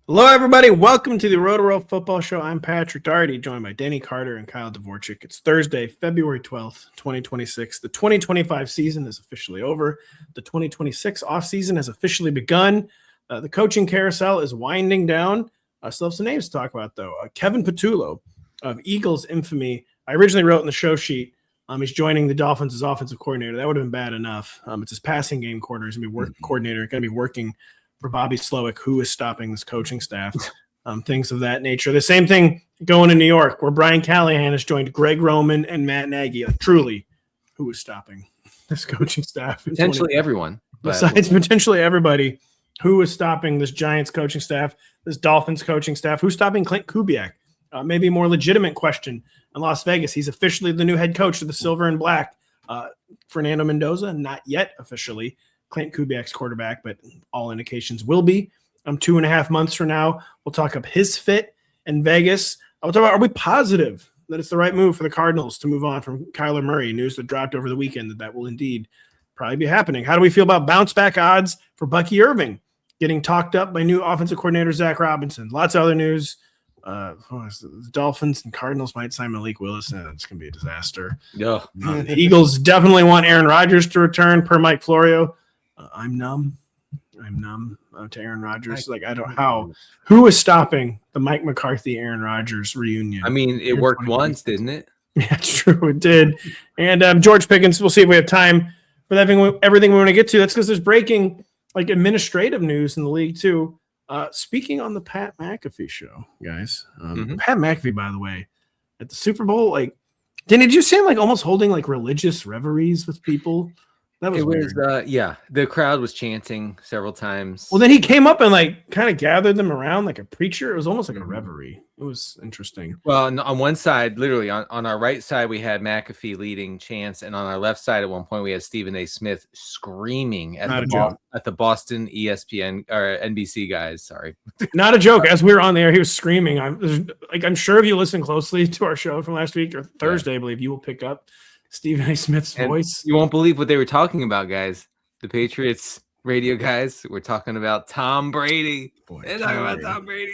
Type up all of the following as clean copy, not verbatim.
Hello, everybody. Welcome to the Rotoworld Football Show. I'm Patrick Daugherty, joined by Denny Carter and Kyle Dvorchak. It's Thursday, February 12th, 2026. The 2025 season is officially over. The 2026 offseason has officially begun. The coaching carousel is winding down. Still have some names to talk about, though. Kevin Patullo of Eagles infamy. I originally wrote in the show sheet, he's joining the Dolphins as offensive coordinator. That would have been bad enough. It's his passing game coordinator. He's going to be coordinator. Going to be working for Bobby Slowick, who is stopping this coaching staff, things of that nature. The same thing going in New York, where Brian Callahan has joined Greg Roman and Matt Nagy. Truly, who is stopping this coaching staff? Potentially everyone. Besides potentially everybody, who is stopping this Giants coaching staff, this Dolphins coaching staff? Who's stopping Klint Kubiak? Maybe a more legitimate question in Las Vegas. He's officially the new head coach of the Silver and Black. Fernando Mendoza, not yet officially Klint Kubiak's quarterback, but all indications will be. 2.5 months from now, we'll talk up his fit in Vegas. I'll talk about, are we positive that it's the right move for the Cardinals to move on from Kyler Murray? News that dropped over the weekend that will indeed probably be happening. How do we feel about bounce back odds for Bucky Irving getting talked up by new offensive coordinator Zac Robinson? Lots of other news. The Dolphins and Cardinals might sign Malik Willis, and it's going to be a disaster. Yeah. The Eagles definitely want Aaron Rodgers to return per Mike Florio. I'm numb to Aaron Rodgers. Who is stopping the Mike McCarthy, Aaron Rodgers reunion? I mean, it worked once, didn't it? Yeah, it's true. It did. And George Pickens, we'll see if we have time for everything we want to get to. That's because there's breaking administrative news in the league too. Speaking on the Pat McAfee show, guys. Pat McAfee, by the way, at the Super Bowl, Denny, did you see him almost holding religious reveries with people? That was weird. The crowd was chanting several times. Well, then he came up and kind of gathered them around like a preacher. It was almost like a reverie. It was interesting. Well, on one side, literally on our right side, we had McAfee leading chants, and on our left side, at one point, we had Stephen A. Smith screaming at the Boston ESPN or NBC guys. Sorry, not a joke. As we were on the air, he was screaming. I'm sure if you listen closely to our show from last week or Thursday, I believe you will pick up Stephen A. Smith's voice. You won't believe what they were talking about, guys. The Patriots radio guys were talking about Tom Brady. They're talking about Tom Brady.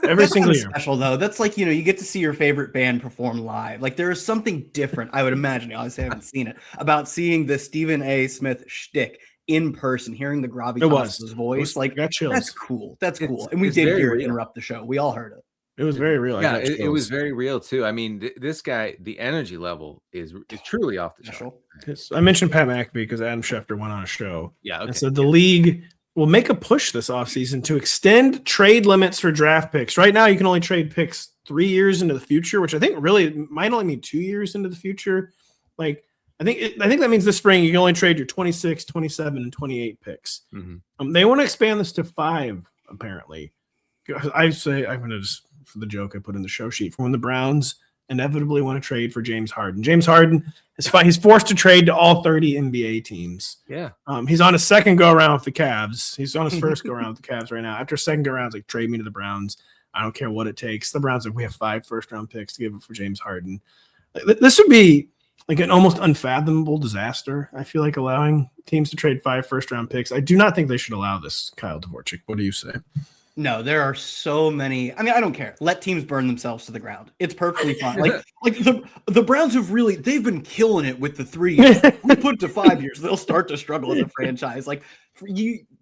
Every single year. Special though. That's you get to see your favorite band perform live. There is something different, I would imagine. Obviously, I haven't seen it, about seeing the Stephen A. Smith shtick in person, hearing the gravitas voice. That's cool. That's cool. And we did hear it interrupt the show. We all heard it. It was very real. Yeah, it was very real too. I mean, this guy, the energy level is truly off the chart. I mentioned Pat McAfee because Adam Schefter went on a show. Yeah, okay. And so the league will make a push this offseason to extend trade limits for draft picks. Right now, you can only trade picks 3 years into the future, which I think really might only mean 2 years into the future. I think that means this spring you can only trade your 26, 27, and 28 picks. Mm-hmm. They want to expand this to 5, apparently. I say I'm going to just, for the joke I put in the show sheet, for when the Browns inevitably want to trade for James Harden. James Harden he's forced to trade to all 30 NBA teams. Yeah. He's on his second go around with the Cavs. He's on his first go around with the Cavs right now. After second go around, trade me to the Browns. I don't care what it takes. The Browns we have 5 first-round picks to give it for James Harden. This would be an almost unfathomable disaster. I feel like allowing teams to trade 5 first-round picks. I do not think they should allow this, Kyle Dvorchak. What do you say? No, there are so many. I mean, I don't care. Let teams burn themselves to the ground. It's perfectly fine. The Browns they've been killing it with the 3 years. We put it to 5 years, they'll start to struggle as a franchise.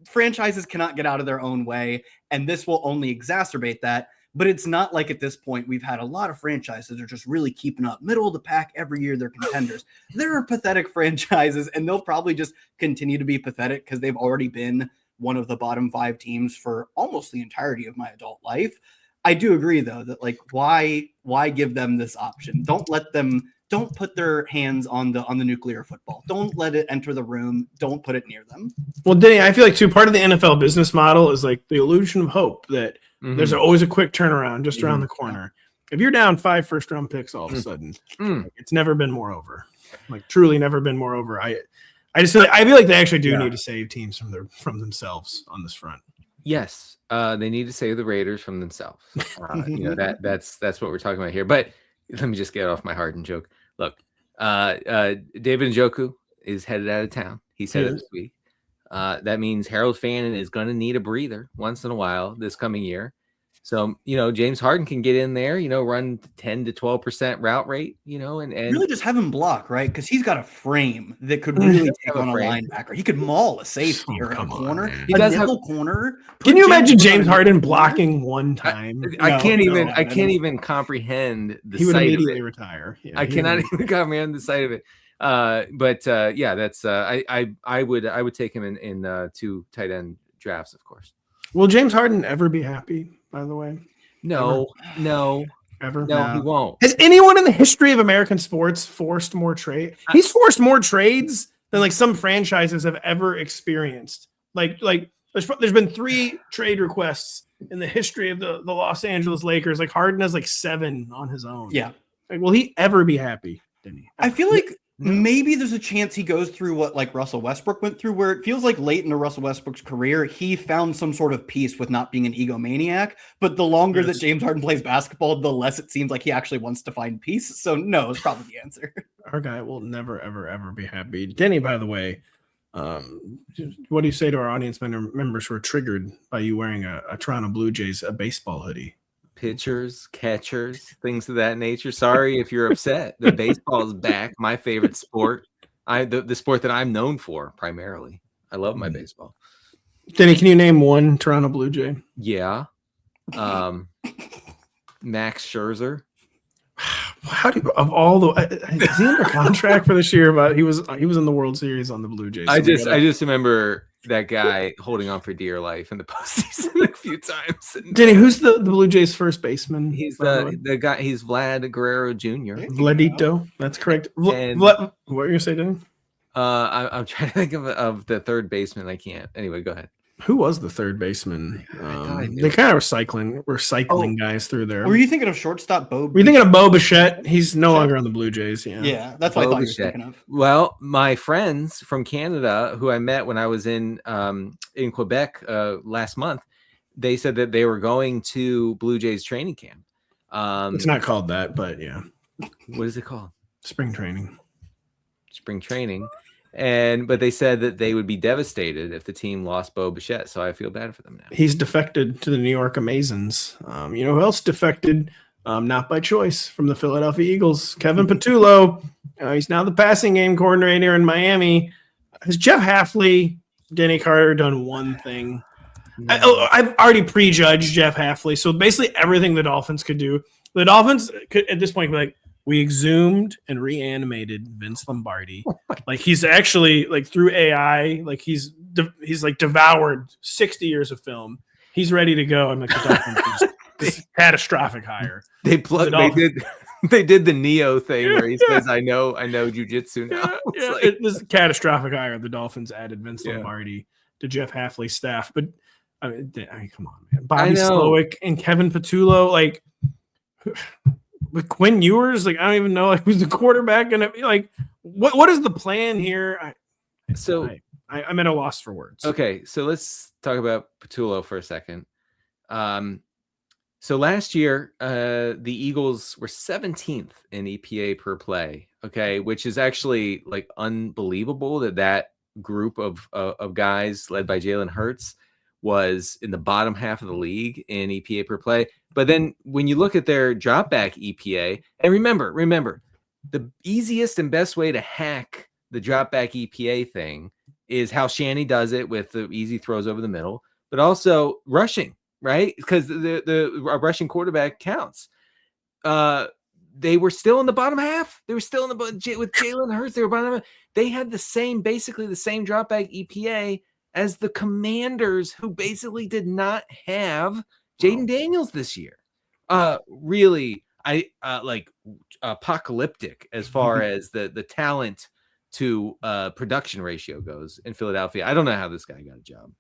Franchises cannot get out of their own way, and this will only exacerbate that. But it's not like at this point we've had a lot of franchises that are just really keeping up. Middle of the pack every year, they're contenders. There are pathetic franchises, and they'll probably just continue to be pathetic because they've already been one of the bottom 5 teams for almost the entirety of my adult life. I do agree though that why give them this option? Don't put their hands on the nuclear football. Don't let it enter the room. Don't put it near them. Well, Denny, I feel like too part of the NFL business model is the illusion of hope that there's always a quick turnaround just around the corner. If you're down 5 first-round picks all of a sudden, it's never been more over. Truly never been more over. I feel like they actually do need to save teams from themselves on this front. Yes, they need to save the Raiders from themselves. That's what we're talking about here. But let me just get off my Harden joke. Look, David Njoku is headed out of town. He said it this week. That means Harold Fannin is going to need a breather once in a while this coming year. So, James Harden can get in there, run 10 to 12% route rate, and really just have him block, right? Because he's got a frame that could really take on a linebacker. He could maul a safety or a corner. He does have a corner. Can you imagine James Harden blocking one time? I can't even comprehend the he would sight immediately of it. retire. Yeah, I cannot even comprehend the sight of it. That's I would take him in 2 tight end drafts, of course. Will James Harden ever be happy, by the way? No. Ever? No, he won't. Has anyone in the history of American sports forced more trade? He's forced more trades than like some franchises have ever experienced. Like there's been 3 trade requests in the history of the Los Angeles Lakers. Like Harden has like 7 on his own. Yeah. Like, will he ever be happy, Denny? I feel like maybe there's a chance he goes through what like Russell Westbrook went through, where it feels like late into Russell Westbrook's career, he found some sort of peace with not being an egomaniac. But the longer that James Harden plays basketball, the less it seems like he actually wants to find peace. So no, it's probably the answer. Our guy will never, ever, ever be happy. Denny, by the way, what do you say to our audience members who are triggered by you wearing a Toronto Blue Jays baseball hoodie? Pitchers, catchers, things of that nature. Sorry if you're upset. The baseball is back. My favorite sport. The sport that I'm known for primarily. I love my baseball. Denny, can you name one Toronto Blue Jay? Yeah. Max Scherzer. How do you, of all the is he under contract for this year? But he was in the World Series on the Blue Jays. I just remember that guy holding on for dear life in the postseason a few times. Denny, who's the Blue Jays first baseman? He's the guy. He's Vlad Guerrero Jr. Vladito. That's correct. What are you gonna say, Denny? I'm trying to think of the third baseman. I can't. Anyway, go ahead. Who was the third baseman? They kind of were cycling guys through there. Were you thinking of shortstop Bo? Were you thinking of Bo Bichette? He's no longer on the Blue Jays. Yeah, that's what I thought you were thinking of. Well, my friends from Canada, who I met when I was in Quebec last month, they said that they were going to Blue Jays training camp. It's not called that, but yeah. What is it called? Spring training. But they said that they would be devastated if the team lost Bo Bichette, so I feel bad for them now. He's defected to the New York Amazons. You know who else defected? Not by choice, from the Philadelphia Eagles. Kevin Patullo. He's now the passing game coordinator in Miami. Has Jeff Hafley, Denny Carter done one thing? No. I've already prejudged Jeff Hafley, so basically everything the Dolphins could do. The Dolphins could, at this point, be like, we exhumed and reanimated Vince Lombardi. Like he's actually like through AI, like he's like devoured 60 years of film. He's ready to go. I'm like, the Dolphins is catastrophic hire. They did the Neo thing where he says, I know jujitsu now. Yeah, it was a catastrophic hire. The Dolphins added Vince Lombardi to Jeff Hafley's staff. But I mean, come on, man. Bobby Slowick and Kevin Patullo, like with Quinn Ewers, like I don't even know like who's the quarterback, and like what is the plan here? I'm at a loss for words. Okay, so let's talk about Patullo for a second. So last year, the Eagles were 17th in EPA per play. Okay, which is actually like unbelievable that group of guys led by Jalen Hurts was in the bottom half of the league in EPA per play. But then when you look at their dropback EPA, and remember, the easiest and best way to hack the dropback EPA thing is how Shanny does it with the easy throws over the middle, but also rushing, right? Because the rushing quarterback counts. They were still in the bottom half. They were still in the with Jalen Hurts. They were bottom half. They had basically the same dropback EPA as the Commanders, who basically did not have Jaden Daniels this year. Really, like apocalyptic as far as the talent to production ratio goes in Philadelphia. I don't know how this guy got a job.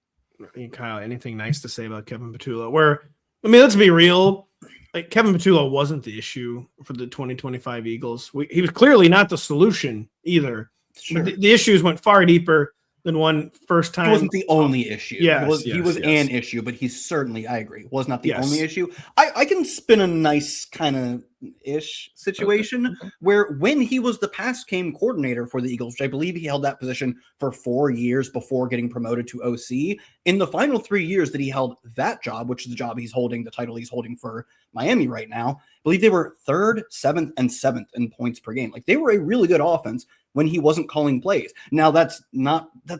Kyle, anything nice to say about Kevin Patullo? Let's be real. Like Kevin Patullo wasn't the issue for the 2025 Eagles. He was clearly not the solution either. Sure. The issues went far deeper. than one first time. He wasn't the only issue. Yes, he was an issue, but he's certainly, I agree, was not the only issue. I can spin a nice kind of ish situation where when he was the pass game coordinator for the Eagles, which I believe he held that position for 4 years before getting promoted to OC, in the final 3 years that he held that job, which is the job he's holding, the title he's holding for Miami right now, I believe they were 3rd, 7th, and 7th in points per game. Like, they were a really good offense when he wasn't calling plays. Now that's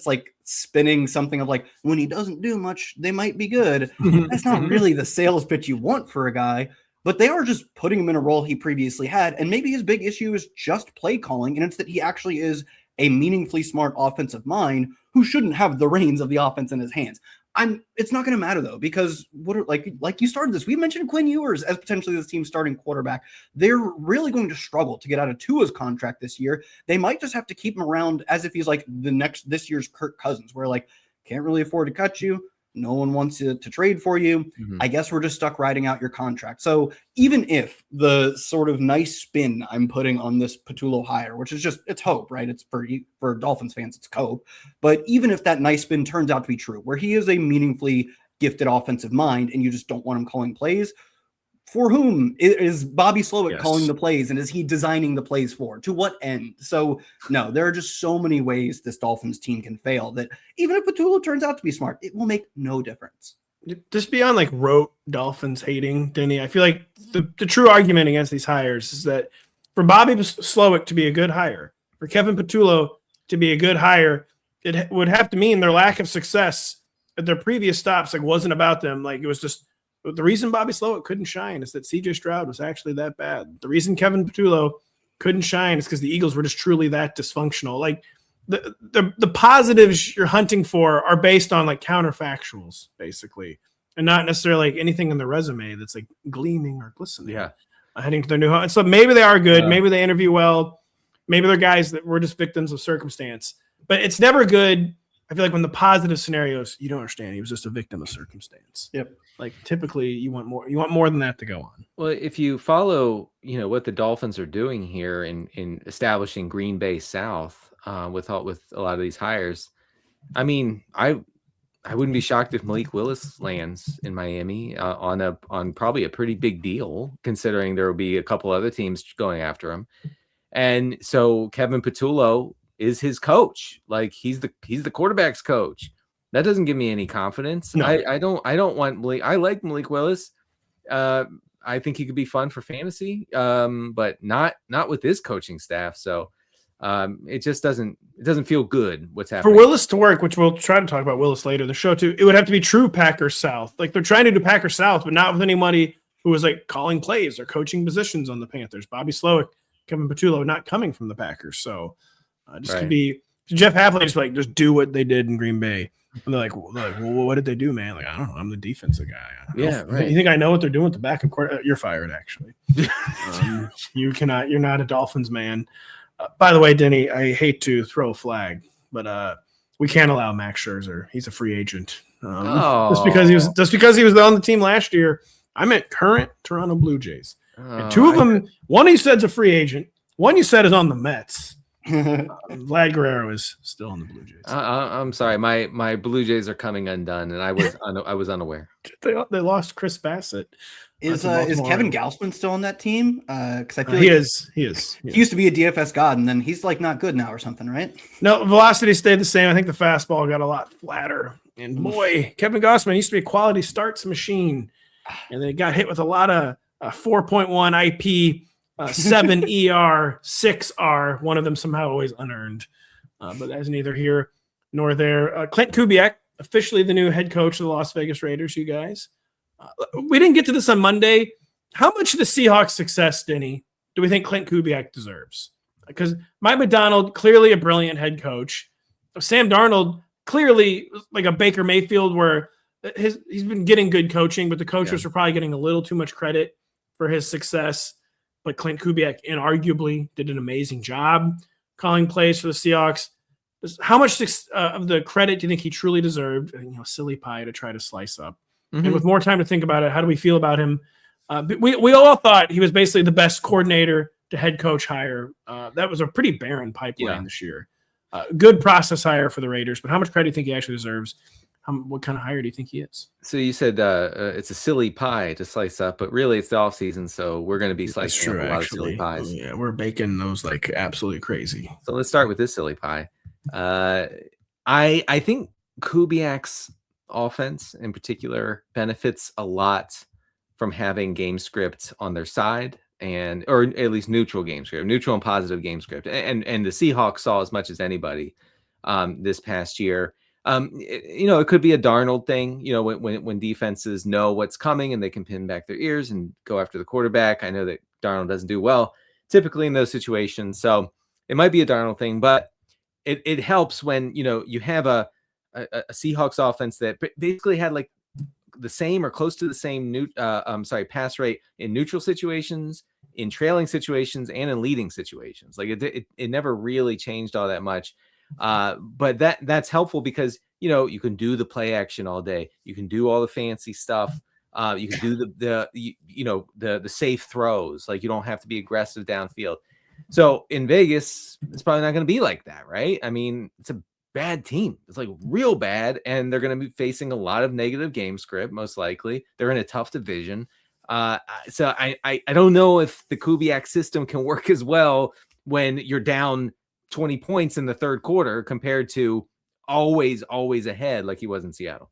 like spinning something of like, when he doesn't do much, they might be good. That's not really the sales pitch you want for a guy, but they are just putting him in a role he previously had. And maybe his big issue is just play calling. And it's that he actually is a meaningfully smart offensive mind who shouldn't have the reins of the offense in his hands. It's not going to matter though, because like you started this, we mentioned Quinn Ewers as potentially this team's starting quarterback. They're really going to struggle to get out of Tua's contract this year. They might just have to keep him around as if he's like this year's Kirk Cousins, where like, can't really afford to cut you. No one wants to trade for you. I guess we're just stuck riding out your contract. So even if the sort of nice spin I'm putting on this Patullo hire, which is just, it's hope, right? It's for Dolphins fans, it's hope. But even if that nice spin turns out to be true, where he is a meaningfully gifted offensive mind and you just don't want him calling plays, for whom is Bobby Slowick calling the plays, and is he designing the plays for? To what end? So no, there are just so many ways this Dolphins team can fail that even if Patullo turns out to be smart, it will make no difference. Just beyond like rote Dolphins hating, Denny, I feel like the true argument against these hires is that for Bobby Slowick to be a good hire, for Kevin Patullo to be a good hire, it would have to mean their lack of success at their previous stops like wasn't about them. Like, it was just the reason Bobby Slowick couldn't shine is that CJ Stroud was actually that bad. The reason Kevin Patullo couldn't shine is because the Eagles were just truly that dysfunctional. Like, the positives you're hunting for are based on like counterfactuals, basically, and not necessarily like anything in the resume that's like gleaming or glistening. Heading to their new home. So maybe they are good. Maybe they interview well. Maybe they're guys that were just victims of circumstance. But it's never good. I feel like when the positive scenarios, you don't understand. He was just a victim of circumstance. Like, typically you want more. You want more than that to go on. Well, if you follow, what the Dolphins are doing here in establishing Green Bay South with a lot of these hires, I mean, I wouldn't be shocked if Malik Willis lands in Miami on probably a pretty big deal, considering there will be a couple other teams going after him. And so Kevin Patullo is his coach. Like, he's the quarterback's coach. That doesn't give me any confidence. No. I don't want Malik. I like Malik Willis. I think he could be fun for fantasy, but not with this coaching staff. So it just doesn't feel good what's happening. For Willis to work, which we'll try to talk about Willis later in the show too, it would have to be true Packers South. Like, they're trying to do Packers South, but not with anybody who was like calling plays or coaching positions on the Panthers. Bobby Slowick, Kevin Patullo, not coming from the Packers. So could be Jeff Hafley just do what they did in Green Bay. And they're like, well, what did they do, man? Like, I don't know. I'm the defensive guy. Right. You think I know what they're doing with the backup court? You're fired, actually. You're not a Dolphins man. By the way, Denny, I hate to throw a flag, but we can't allow Max Scherzer. He's a free agent. Just because he was on the team last year. I meant current Toronto Blue Jays. And two of them, one you said is a free agent. One you said is on the Mets. Vlad Guerrero is still on the Blue Jays. I'm sorry, my Blue Jays are coming undone, and I was unaware. They lost Chris Bassett. Is Kevin Gausman still on that team? Because I feel he is. He used to be a DFS god, and then he's like not good now or something, right? No, velocity stayed the same. I think the fastball got a lot flatter. And boy, Kevin Gausman used to be a quality starts machine, and then he got hit with a lot of 4.1 IP. 7 ER, 6 R, one of them somehow always unearned. But that's neither here nor there. Klint Kubiak, officially the new head coach of the Las Vegas Raiders, you guys. We didn't get to this on Monday. How much of the Seahawks' success, Denny, do we think Klint Kubiak deserves? Because Mike Macdonald, clearly a brilliant head coach. Sam Darnold, clearly like a Baker Mayfield, where he's been getting good coaching, but the coaches are probably getting a little too much credit for his success. But Klint Kubiak inarguably did an amazing job calling plays for the Seahawks. How much of the credit do you think he truly deserved? Silly pie to try to slice up. And with more time to think about it, how do we feel about him? We all thought he was basically the best coordinator to head coach hire. That was a pretty barren pipeline this year. Good process hire for the Raiders, but how much credit do you think he actually deserves? What kind of hire do you think he is? So you said it's a silly pie to slice up, but really it's the off season, so we're going to be slicing up a lot of silly pies. Yeah, we're baking those like absolutely crazy. So let's start with this silly pie. I think Kubiak's offense in particular benefits a lot from having game script on their side, or at least neutral game script, neutral and positive game script. And the Seahawks saw as much as anybody this past year. It could be a Darnold thing, when defenses know what's coming and they can pin back their ears and go after the quarterback. I know that Darnold doesn't do well typically in those situations. So it might be a Darnold thing, but it helps when, you have a Seahawks offense that basically had like the same or close to the same pass rate in neutral situations, in trailing situations, and in leading situations. Like it never really changed all that much. But that's helpful because, you can do the play action all day. You can do all the fancy stuff. You can do the safe throws. Like you don't have to be aggressive downfield. So in Vegas, it's probably not going to be like that, right? I mean, it's a bad team. It's like real bad. And they're going to be facing a lot of negative game script, most likely. They're in a tough division. So I don't know if the Kubiak system can work as well when you're down 20 points in the third quarter compared to always ahead like he was in Seattle.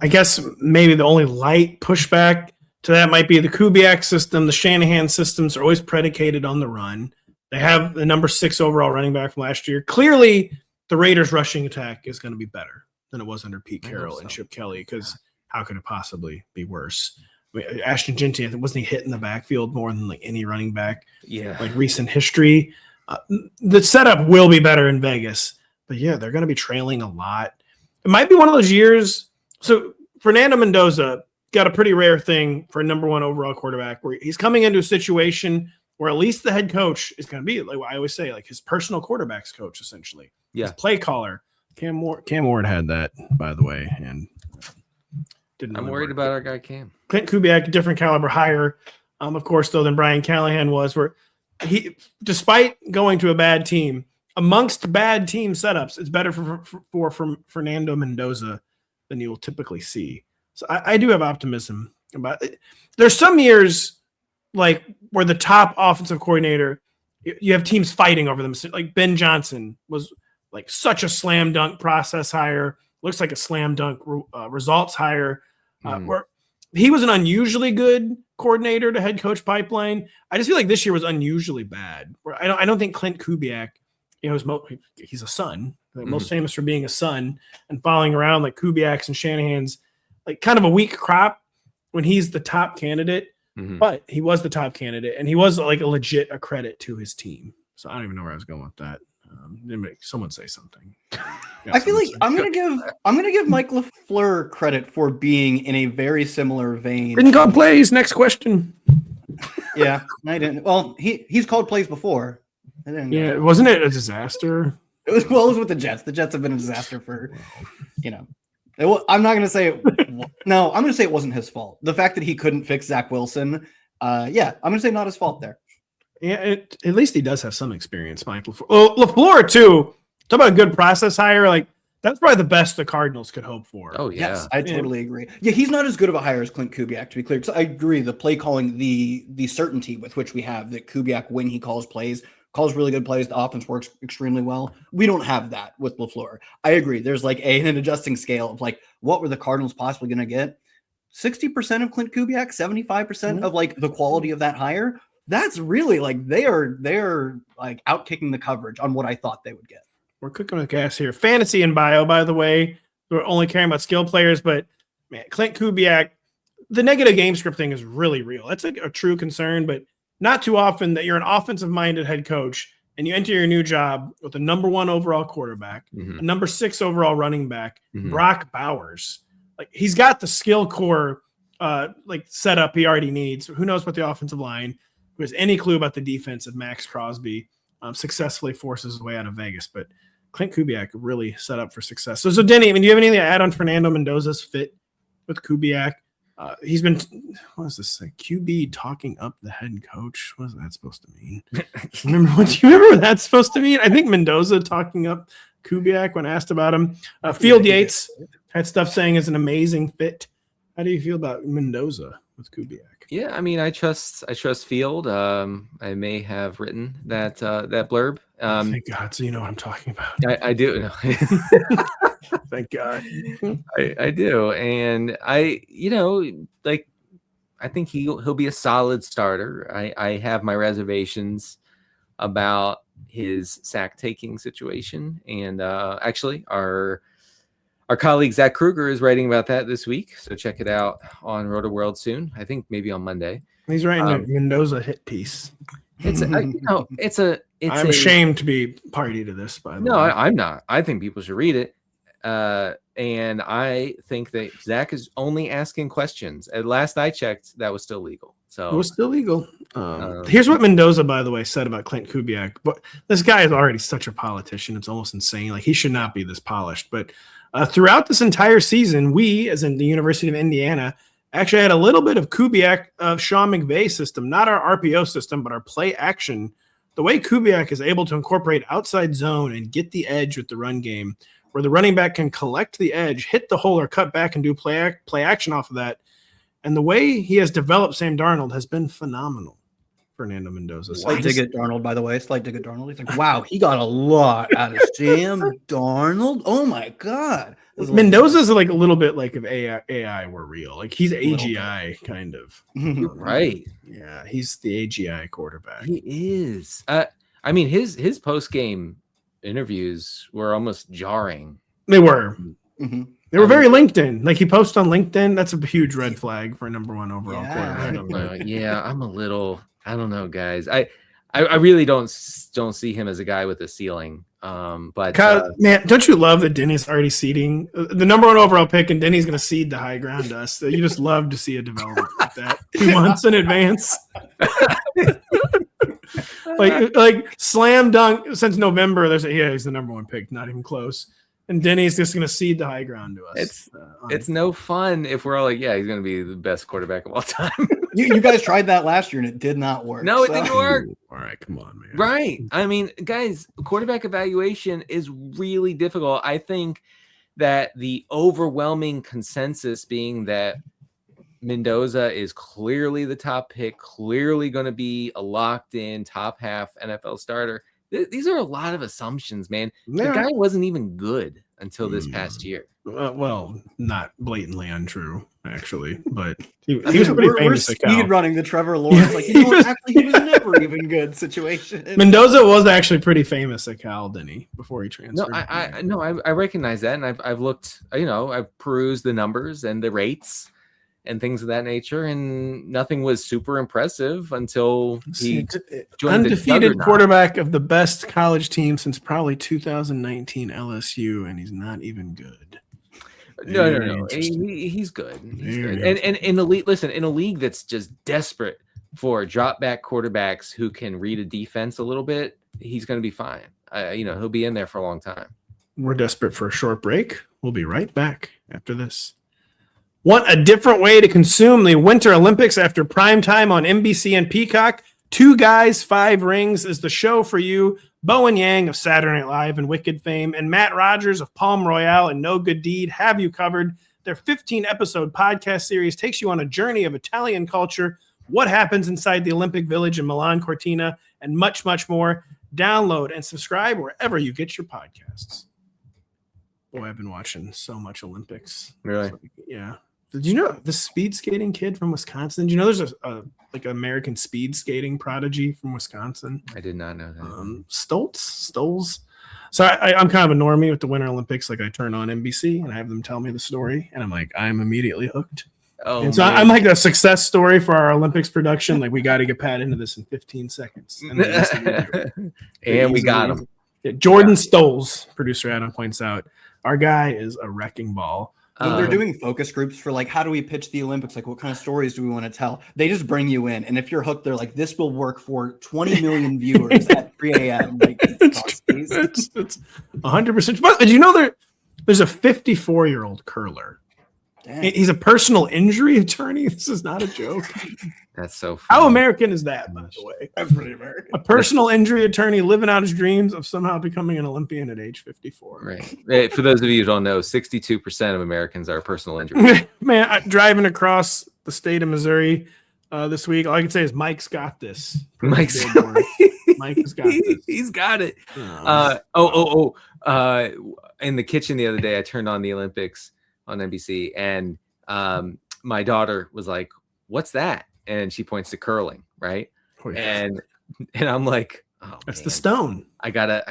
I guess maybe the only light pushback to that might be the Kubiak system. The Shanahan systems are always predicated on the run. They have the number 6 overall running back from last year. Clearly, the Raiders' rushing attack is going to be better than it was under Pete Carroll and Chip Kelly, because how could it possibly be worse? I mean, Ashton Jeanty, wasn't he hitting the backfield more than like any running back? Yeah, like recent history. The setup will be better in Vegas, but yeah, they're going to be trailing a lot. It might be one of those years. So Fernando Mendoza got a pretty rare thing for a number 1 overall quarterback, where he's coming into a situation where at least the head coach is going to be, like I always say, like his personal quarterback's coach, essentially. Yeah. His play caller. Cam Ward had that, by the way, and didn't. I'm worried about our guy Cam. Klint Kubiak, different caliber higher, of course, though, than Brian Callahan was, where he, despite going to a bad team, amongst bad team setups, it's better for Fernando Mendoza than you will typically see. So I do have optimism about it. There's some years like where the top offensive coordinator, you have teams fighting over them. Like Ben Johnson was like such a slam dunk process hire, looks like a slam dunk results hire, where he was an unusually good coordinator to head coach pipeline. I just feel like this year was unusually bad. I don't think Klint Kubiak, he's a son, most famous for being a son and following around like Kubiak's and Shanahan's, like kind of a weak crop when he's the top candidate. But he was the top candidate, and he was like a credit to his team. So I don't even know where I was going with that. Someone say something. I feel like I'm gonna give Mike LaFleur credit for being in a very similar vein. Didn't call plays. Next question. Yeah, I didn't. Well, he's called plays before. Yeah, wasn't it a disaster? It was with the Jets. The Jets have been a disaster for, I'm not going to say no, I'm going to say it wasn't his fault. The fact that he couldn't fix Zach Wilson, I'm going to say not his fault there. Yeah, at least he does have some experience, Mike LaFleur. Well, LaFleur, too. Talk about a good process hire. Like, that's probably the best the Cardinals could hope for. Oh, yeah. Yes, I totally agree. Yeah, he's not as good of a hire as Klint Kubiak, to be clear. Because I agree, the play calling, the certainty with which we have that Kubiak, when he calls really good plays. The offense works extremely well. We don't have that with LaFleur. I agree. There's like an adjusting scale of like, what were the Cardinals possibly going to get? 60% of Klint Kubiak, 75% of like the quality of that hire. That's really like they're like out kicking the coverage on what I thought they would get. We're cooking with gas here. Fantasy and bio, by the way. We're only caring about skill players, but man, Klint Kubiak, the negative game script thing is really real. That's a true concern, but not too often that you're an offensive-minded head coach and you enter your new job with a number 1 overall quarterback, a number 6 overall running back, Brock Bowers. Like he's got the skill core like setup he already needs. Who knows what the offensive line, who has any clue about the defense of Max Crosby, successfully forces his way out of Vegas. But Klint Kubiak really set up for success. So Denny, do you have anything to add on Fernando Mendoza's fit with Kubiak? He's been, what is this? Like QB talking up the head coach. What is that supposed to mean? Do you remember what that's supposed to mean? I think Mendoza talking up Kubiak when asked about him. Field Yates had stuff saying it's an amazing fit. How do you feel about Mendoza with Kubiak? Yeah, I mean, I trust Field. I may have written that blurb. Thank God, so you know what I'm talking about. I do. Thank God. I do, and I think he'll be a solid starter. I have my reservations about his sack taking situation, and actually our colleague Zach Kruger is writing about that this week, so check it out on Rotoworld soon. I think maybe on Monday. He's writing a Mendoza hit piece. I'm ashamed to be party to this, by the way. No, I'm not. I think people should read it. And I think that Zach is only asking questions. At last I checked, that was still legal. So it was still legal. Here's what Mendoza, by the way, said about Klint Kubiak. But this guy is already such a politician. It's almost insane. Like, he should not be this polished. But throughout this entire season, we, as in the University of Indiana, actually had a little bit of Kubiak of Sean McVay's system, not our RPO system, but our play action. The way Kubiak is able to incorporate outside zone and get the edge with the run game, where the running back can collect the edge, hit the hole, or cut back and do play action off of that. And the way he has developed Sam Darnold has been phenomenal. Fernando Mendoza. Slight dig at Darnold, by the way. Slight dig at Darnold. He's like, wow, he got a lot out of Sam Darnold. Oh my God. Mendoza's like a little bit like if AI were real. Like, he's AGI kind of. Right. Yeah, he's the AGI quarterback. He is. I mean, his post game interviews were almost jarring. They were. Mm-hmm. They were very LinkedIn. Like, he posts on LinkedIn. That's a huge red flag for a number one overall quarterback. I don't know. Yeah, I'm a little. I don't know, guys. I really don't see him as a guy with a ceiling. But Kyle, man, don't you love that Denny's already seeding the number one overall pick, and Denny's going to seed the high ground to us? So you just love to see a development like that 2 months in advance. like slam dunk since November. He's the number one pick, not even close. And Denny's just going to cede the high ground to us. It's no fun if we're all like, yeah, he's going to be the best quarterback of all time. you guys tried that last year and it did not work. No, it didn't work. All right, come on, man. Right. I mean, guys, quarterback evaluation is really difficult. I think that the overwhelming consensus being that Mendoza is clearly the top pick, clearly going to be a locked in top half NFL starter. These are a lot of assumptions, man. Yeah. The guy wasn't even good until this past year. Well, not blatantly untrue, actually, but he was pretty famous. We're speed running the Trevor Lawrence. Like, actually, he was never even good situation. Mendoza was actually pretty famous at Cal, Denny, before he transferred. No, I recognize that, and I've looked. I've perused the numbers and the rates and things of that nature, and nothing was super impressive until he joined undefeated quarterback of the best college team since probably 2019 LSU, and he's not even good. No. He's good. He's good. And in the league, in a league that's just desperate for drop back quarterbacks who can read a defense a little bit, he's going to be fine. He'll be in there for a long time. We're desperate for a short break. We'll be right back after this. Want a different way to consume the Winter Olympics after prime time on NBC and Peacock? 2 Guys, 5 Rings is the show for you. Bowen Yang of Saturday Night Live and Wicked fame and Matt Rogers of Palm Royale and No Good Deed have you covered. Their 15-episode podcast series takes you on a journey of Italian culture, what happens inside the Olympic Village in Milan Cortina, and much, much more. Download and subscribe wherever you get your podcasts. Boy, I've been watching so much Olympics. Really? Yeah. Did you know the speed skating kid from Wisconsin? Did you know there's a American speed skating prodigy from Wisconsin? I did not know that. Stolz. So I'm kind of a normie with the Winter Olympics. Like, I turn on NBC and I have them tell me the story, and I'm like, I'm immediately hooked. Oh, and so I'm like a success story for our Olympics production. Like, we got to get Pat into this in 15 seconds. And we got him. Yeah, Jordan Stolz, producer Adam points out, our guy is a wrecking ball. When they're doing focus groups for, like, how do we pitch the Olympics? Like, what kind of stories do we want to tell? They just bring you in. And if you're hooked, they're like, this will work for 20 million viewers at 3 a.m. Like, it's 100%. But did you know there's a 54-year-old curler Dang. He's a personal injury attorney. This is not a joke. That's so funny. How American is that, by the way? That's pretty American. A personal injury attorney living out his dreams of somehow becoming an Olympian at age 54. Right. Hey, for those of you who don't know, 62% of Americans are personal injuries. Man, driving across the state of Missouri this week, all I can say is Mike's got this. Mike has got this. He's got it. In the kitchen the other day, I turned on the Olympics on NBC, and my daughter was like, "What's that?" And she points to curling, right? Oh, yeah. And I'm like, "Oh, that's man. the stone." I gotta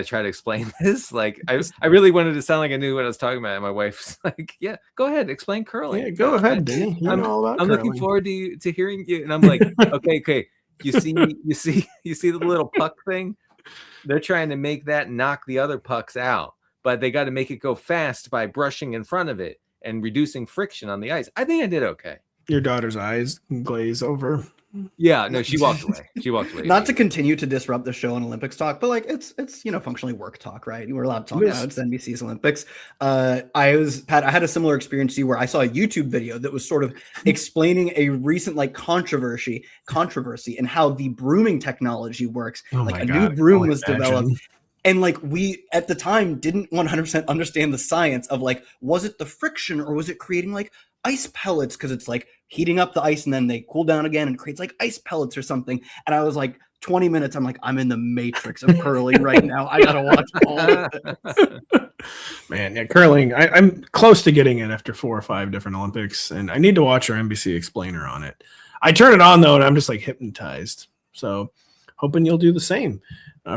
try to explain this. Like, I really wanted to sound like I knew what I was talking about. And my wife's like, "Yeah, go ahead, explain curling." Yeah, go ahead, Denny. You know all about I'm curling. looking forward to hearing you. And I'm like, okay. You see the little puck thing? They're trying to make that knock the other pucks out, but they got to make it go fast by brushing in front of it and reducing friction on the ice. I think I did okay. Your daughter's eyes glaze over. Yeah, no, she walked away. Not to continue to disrupt the show on Olympics talk, but like it's functionally work talk, right? We're allowed to talk about it's NBC's Olympics. I had a similar experience to you where I saw a YouTube video that was sort of explaining a recent like controversy and how the brooming technology works. New broom was developed. And like we at the time didn't 100% understand the science of like, was it the friction or was it creating like ice pellets? Because it's like heating up the ice and then they cool down again and creates like ice pellets or something. And I was like 20 minutes. I'm like, I'm in the matrix of curling right now. I gotta watch all of this. Man, yeah, curling. I'm close to getting it after 4 or 5 different Olympics, and I need to watch our NBC explainer on it. I turn it on though, and I'm just like hypnotized. So hoping you'll do the same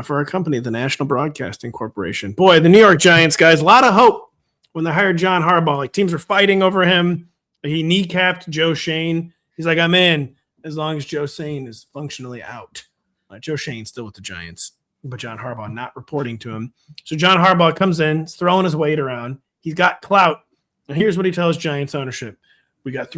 for our company, the National Broadcasting Corporation. Boy, the New York Giants, guys, a lot of hope when they hired John Harbaugh. Like teams are fighting over him. He kneecapped Joe Shane. He's like, I'm in as long as Joe Shane is functionally out. Joe Shane's still with the Giants, but John Harbaugh not reporting to him. So John Harbaugh comes in, he's throwing his weight around. He's got clout. And here's what he tells Giants ownership. We got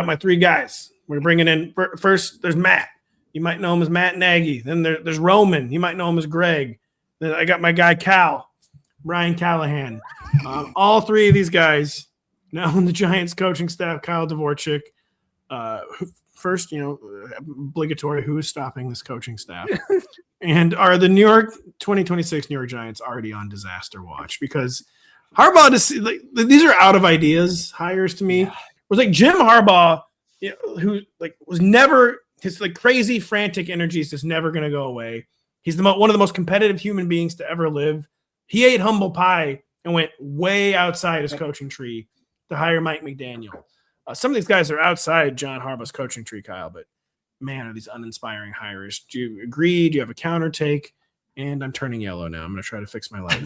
my 3 guys. We're bringing in first. There's Matt. You might know him as Matt Nagy. Then there's Roman. You might know him as Greg. Then I got my guy Brian Callahan. All 3 of these guys now in the Giants coaching staff. Kyle Dvorchak. First, obligatory. Who is stopping this coaching staff? And are the 2026 New York Giants already on disaster watch? Because Harbaugh, these are out of ideas hires to me. It was like Jim Harbaugh, who like was never. His like crazy, frantic energy is just never going to go away. He's one of the most competitive human beings to ever live. He ate humble pie and went way outside his coaching tree to hire Mike McDaniel. Some of these guys are outside John Harbaugh's coaching tree, Kyle, but man, are these uninspiring hires. Do you agree? Do you have a counter take? And I'm turning yellow now. I'm going to try to fix my light.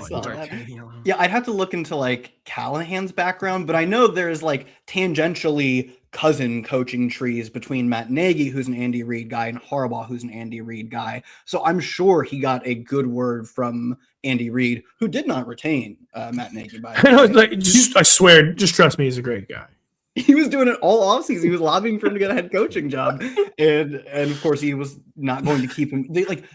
Yeah, I'd have to look into like Callahan's background, but I know there's like tangentially cousin coaching trees between Matt Nagy, who's an Andy Reid guy, and Harbaugh, who's an Andy Reid guy. So I'm sure he got a good word from Andy Reid, who did not retain Matt Nagy. By I swear, just trust me, he's a great guy. He was doing it all offseason. He was lobbying for him to get a head coaching job, and of course he was not going to keep him.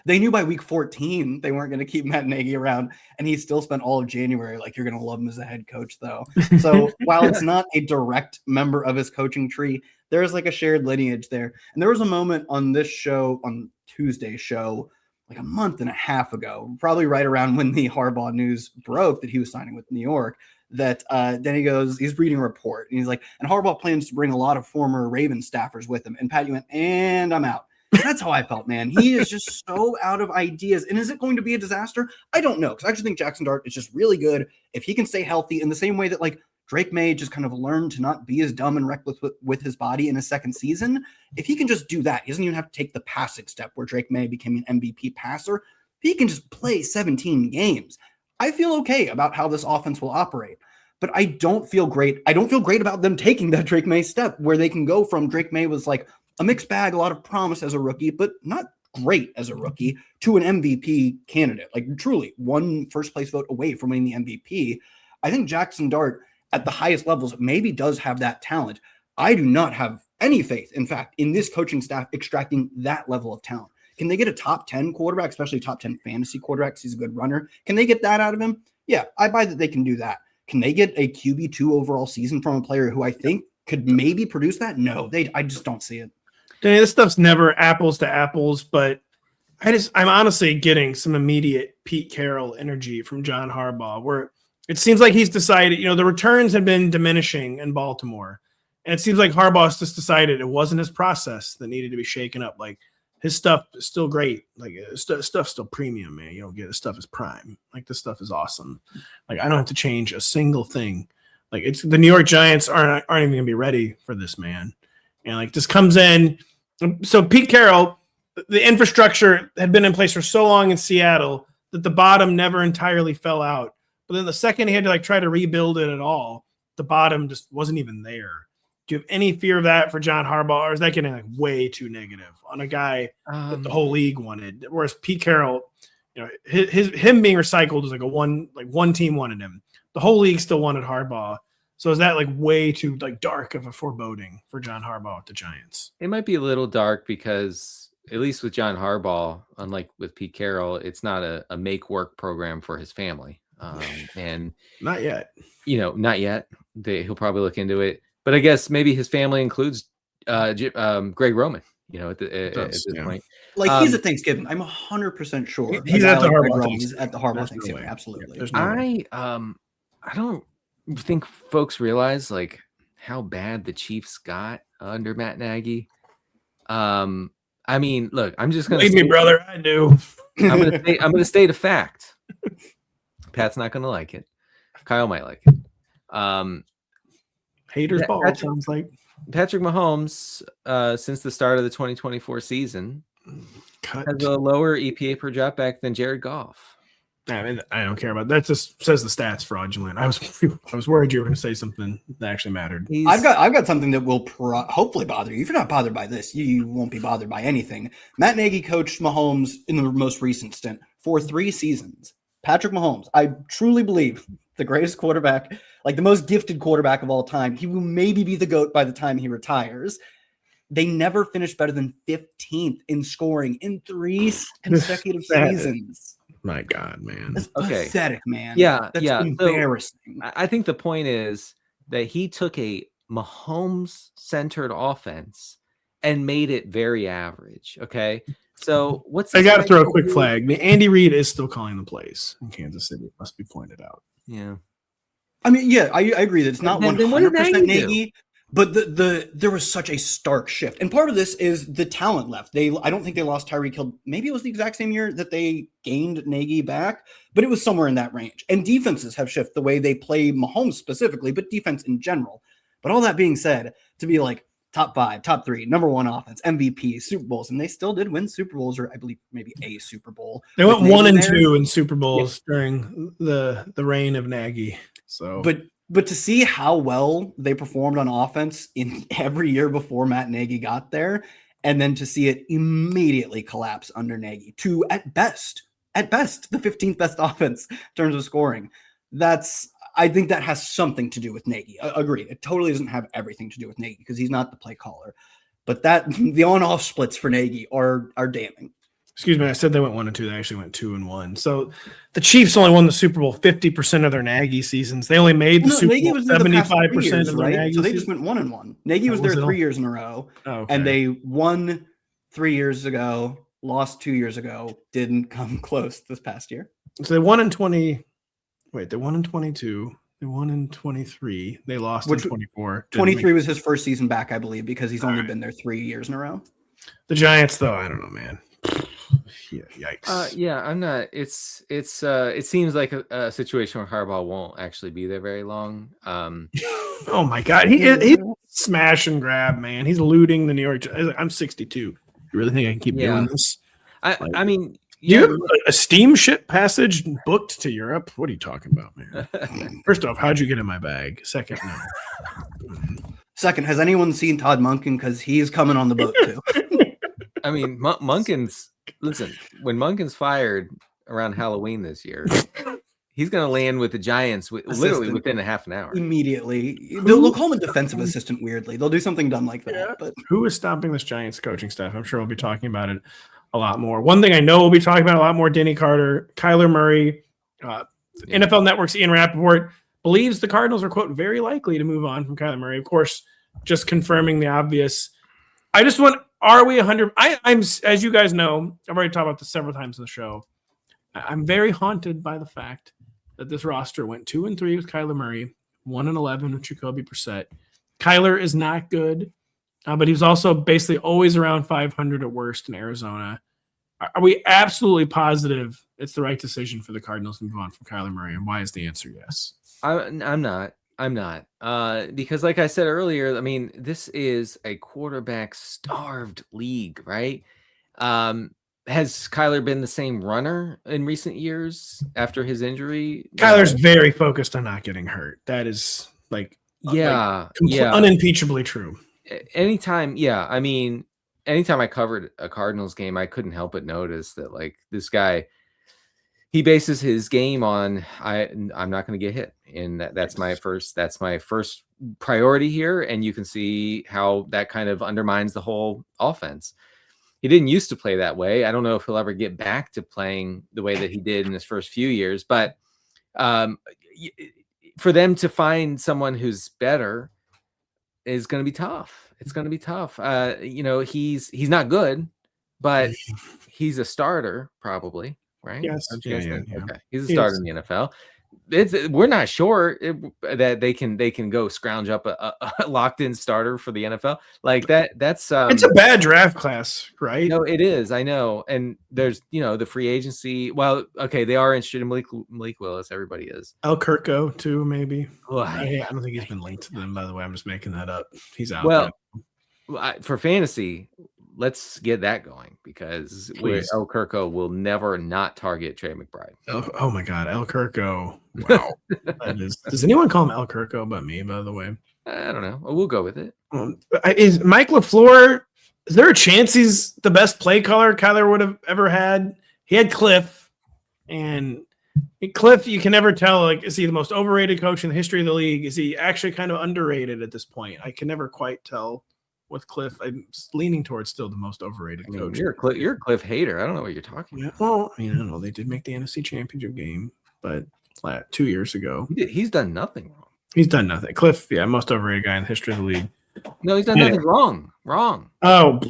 They knew by week 14 they weren't going to keep Matt Nagy around, and he still spent all of January like, you're going to love him as a head coach, though. So while it's not a direct member of his coaching tree, there's like a shared lineage there. And there was a moment on this show, on Tuesday's show, like a month and a half ago, probably right around when the Harbaugh news broke that he was signing with New York, that then he's reading a report, and he's like, and Harbaugh plans to bring a lot of former Ravens staffers with him. And Pat, you went, and I'm out. That's how I felt, man. He is just so out of ideas. And is it going to be a disaster? I don't know, because I actually think Jackson Dart is just really good if he can stay healthy in the same way that like Drake May just kind of learned to not be as dumb and reckless with his body in his second season. If he can just do that, he doesn't even have to take the passing step where Drake May became an MVP passer. If he can just play 17 games, I feel okay about how this offense will operate, but I don't feel great. I don't feel great about them taking that Drake May step where they can go from Drake May was like a mixed bag, a lot of promise as a rookie, but not great as a rookie, to an MVP candidate, like truly one first place vote away from winning the MVP. I think Jackson Dart at the highest levels maybe does have that talent. I do not have any faith, in fact, in this coaching staff extracting that level of talent. Can they get a top 10 quarterback, especially top 10 fantasy quarterbacks? He's a good runner. Can they get that out of him? Yeah, I buy that they can do that. can they get a QB2 overall season from a player who I think could maybe produce that? No, I just don't see it. Danny, this stuff's never apples to apples, but I'm honestly getting some immediate Pete Carroll energy from John Harbaugh, where it seems like he's decided, the returns have been diminishing in Baltimore. And it seems like Harbaugh's just decided it wasn't his process that needed to be shaken up. Like, his stuff is still great. Like, stuff's still premium, man. You don't get it. Stuff is prime. Like, this stuff is awesome. Like, I don't have to change a single thing. Like, it's the New York Giants aren't even going to be ready for this, man. And, like, this comes in. So Pete Carroll, the infrastructure had been in place for so long in Seattle that the bottom never entirely fell out. But then the second he had to, like, try to rebuild it at all, the bottom just wasn't even there. Do you have any fear of that for John Harbaugh, or is that getting like way too negative on a guy that the whole league wanted? Whereas Pete Carroll, him being recycled is like one team wanted him. The whole league still wanted Harbaugh. So is that like way too like dark of a foreboding for John Harbaugh with the Giants? It might be a little dark because at least with John Harbaugh, unlike with Pete Carroll, it's not a make work program for his family. And not yet. Not yet. He'll probably look into it. But I guess maybe his family includes Greg Roman, at this point. Like, he's at Thanksgiving. I'm 100% sure. He's at the Harbaugh. He's at the Harbaugh Thanksgiving. No absolutely. I don't think folks realize like how bad the Chiefs got under Matt Nagy. I mean, look, I'm just gonna believe me, brother. I do. I'm gonna state a fact. Pat's not gonna like it. Kyle might like it. Haters ball, sounds like. Patrick Mahomes, since the start of the 2024 season, has a lower EPA per dropback than Jared Goff. I mean, I don't care about that. Just says the stats fraudulent. I was worried you were going to say something that actually mattered. I've got something that will hopefully bother you. If you're not bothered by this, you won't be bothered by anything. Matt Nagy coached Mahomes in the most recent stint for 3 seasons. Patrick Mahomes, I truly believe the greatest quarterback, like the most gifted quarterback of all time. He will maybe be the GOAT by the time he retires. They never finished better than 15th in scoring in 3 consecutive seasons. My God, man. That's pathetic, man. Yeah, That's embarrassing. So, I think the point is that he took a Mahomes-centered offense and made it very average, okay? So I got to throw a quick flag. Andy Reid is still calling the plays in Kansas City. It must be pointed out. Yeah. I mean, yeah, I agree that it's not 100% Nagy, but there was such a stark shift. And part of this is the talent left. I don't think they lost Tyreek Hill. Maybe it was the exact same year that they gained Nagy back, but it was somewhere in that range. And defenses have shifted the way they play Mahomes specifically, but defense in general. But all that being said, to be like top 5, top 3, number 1 offense, MVP, Super Bowls, and they still did win Super Bowls, or I believe maybe a Super Bowl. They went 1 and 2 in Super Bowls during the reign of Nagy. So, but to see how well they performed on offense in every year before Matt Nagy got there, and then to see it immediately collapse under Nagy to at best the 15th best offense in terms of scoring, I think that has something to do with Nagy. Agreed. It totally doesn't have everything to do with Nagy because he's not the play caller. But the on-off splits for Nagy are damning. Excuse me, I said they went 1 and 2. They actually went 2 and 1. So the Chiefs only won the Super Bowl 50% of their Nagy seasons. They only made the Super Bowl 75% of their Nagy. So they just went 1 and 1. Nagy was there 3 years in a row, and they won 3 years ago, lost 2 years ago, didn't come close this past year. So they won in 20. Wait, they won in 22. They won in 23. They lost in 24. 23 was his first season back, I believe, because he's only been there 3 years in a row. The Giants, though, I don't know, man. Yeah, yikes. Yeah, I'm not. It seems like a situation where Harbaugh won't actually be there very long. Oh my God, he smash and grab, man. He's looting the New York. I'm 62. You really think I can keep doing this? I mean, you have a steamship passage booked to Europe? What are you talking about, man? First off, how'd you get in my bag? Second, Second, has anyone seen Todd Monken? Because he's coming on the boat too. I mean, Monken's listen. When Monken's fired around Halloween this year, he's going to land with the Giants literally within a half an hour. Immediately, they'll call him a defensive assistant. Weirdly, they'll do something dumb like that. Yeah. But who is stopping this Giants coaching staff? I'm sure we'll be talking about it a lot more. One thing I know we'll be talking about a lot more: Denny Carter, Kyler Murray, NFL Network's Ian Rappaport believes the Cardinals are, quote, very likely to move on from Kyler Murray. Of course, just confirming the obvious. I just want, are we 100? I'm, as you guys know, I've already talked about this several times in the show. I'm very haunted by the fact that this roster went 2-3 with Kyler Murray, 1-11 with Jacoby Brissett. Kyler is not good, but he was also basically always around 500 at worst in Arizona. Are we absolutely positive it's the right decision for the Cardinals to move on from Kyler Murray? And why is the answer yes? I'm not. Because like I said earlier, I mean, this is a quarterback-starved league, right? Has Kyler been the same runner in recent years after his injury? Kyler's very focused on not getting hurt. That is unimpeachably true. Anytime I covered a Cardinals game, I couldn't help but notice that like this guy, he bases his game on I'm not going to get hit, and that's my first priority here. And you can see how that kind of undermines the whole offense. He didn't used to play that way. I don't know if he'll ever get back to playing the way that he did in his first few years, but for them to find someone who's better is going to be tough. It's going to be tough. He's not good, but he's a starter probably, right? Yes. Yeah. Okay. He's a starter in the NFL. We're not sure that they can go scrounge up a locked-in starter for the NFL like that. That's it's a bad draft class, right? No, it is. I know, and there's the free agency. Well, okay, they are interested in Malik Willis. Everybody is. El Kirko too, maybe. Oh, I don't think he's been linked to them. By the way, I'm just making that up. He's out. Well, for fantasy, let's get that going because El Kirko will never not target Trey McBride. Oh my God, El Kirko! Wow, does anyone call him El Kirko but me? By the way, I don't know. We'll go with it. Is Mike LaFleur? Is there a chance he's the best play caller Kyler would have ever had? He had Cliff, and Cliff, you can never tell. Like, is he the most overrated coach in the history of the league? Is he actually kind of underrated at this point? I can never quite tell. With Cliff, I'm leaning towards still the most overrated coach. You're a Cliff hater. I don't know what you're talking about. Well, I don't know. They did make the NFC Championship game, but 2 years ago. He's done nothing wrong. He's done nothing. Cliff, most overrated guy in the history of the league. No, he's done nothing wrong. Wrong. Oh,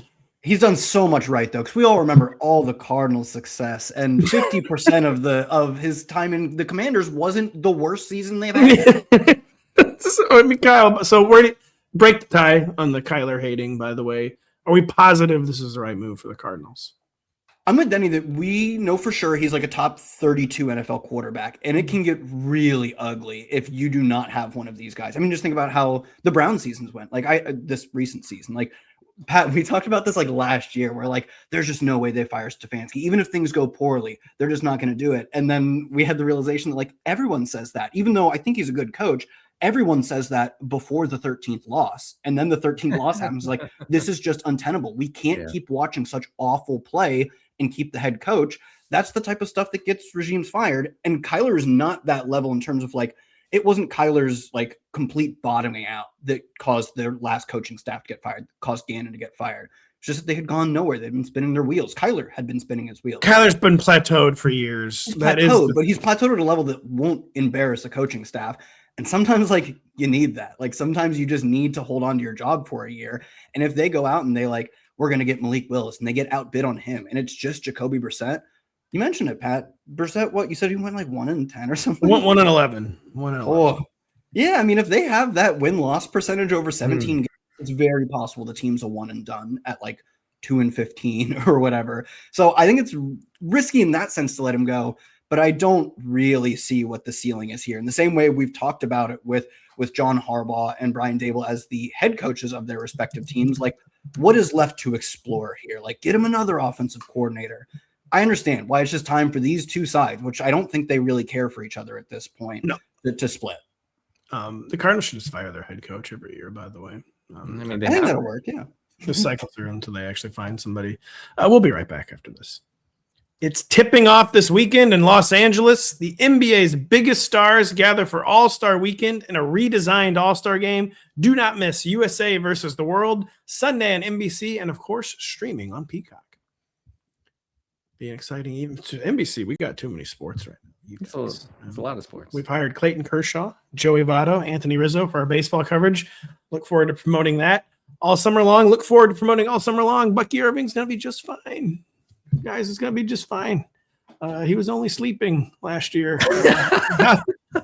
he's done so much right though, because we all remember all the Cardinals' success, and 50% of his time in the Commanders wasn't the worst season they've had. Kyle. So where do you break the tie on the Kyler hating? By the way, are we positive this is the right move for the Cardinals? I'm with Denny that we know for sure he's like a top 32 NFL quarterback, and it can get really ugly if you do not have one of these guys. I mean, just think about how the Brown seasons went. Like this recent season, like Pat, we talked about this like last year, where like there's just no way they fire Stefanski, even if things go poorly, they're just not going to do it. And then we had the realization that like everyone says that, even though I think he's a good coach. Everyone says that before the 13th loss. And then the 13th loss happens. Like, this is just untenable. We can't keep watching such awful play and keep the head coach. That's the type of stuff that gets regimes fired. And Kyler is not that level in terms of like, it wasn't Kyler's like complete bottoming out that caused their last coaching staff to get fired, caused Gannon to get fired. It's just that they had gone nowhere. They'd been spinning their wheels. Kyler had been spinning his wheels. Kyler's been plateaued for years. But he's plateaued at a level that won't embarrass a coaching staff. And sometimes, like, you need that. Like, sometimes you just need to hold on to your job for a year. And if they go out and they like, we're going to get Malik Willis, and they get outbid on him, and it's just Jacoby Brissett. You mentioned it, Pat. Brissett, what? You said he went like 1-10 or something? 1-11. 1-11. Oh. Yeah, I mean, if they have that win-loss percentage over 17 games, it's very possible the team's a one and done at like 2-15 or whatever. So I think it's risky in that sense to let him go. But I don't really see what the ceiling is here. In the same way we've talked about it with John Harbaugh and Brian Daboll as the head coaches of their respective teams, like what is left to explore here? Like get him another offensive coordinator. I understand why it's just time for these two sides, which I don't think they really care for each other at this point, to split. The Cardinals should just fire their head coach every year, by the way. I think that'll work, yeah. Just cycle through until they actually find somebody. We'll be right back after this. It's tipping off this weekend in Los Angeles. The NBA's biggest stars gather for All-Star Weekend in a redesigned All-Star game. Do not miss USA versus the World, Sunday on NBC, and of course, streaming on Peacock. Being exciting even to NBC. We got too many sports right now. It's a lot of sports. We've hired Clayton Kershaw, Joey Votto, Anthony Rizzo for our baseball coverage. Look forward to promoting that all summer long. Look forward to promoting all summer long. Bucky Irving's going to be just fine. Guys, it's going to be just fine. He was only sleeping last year.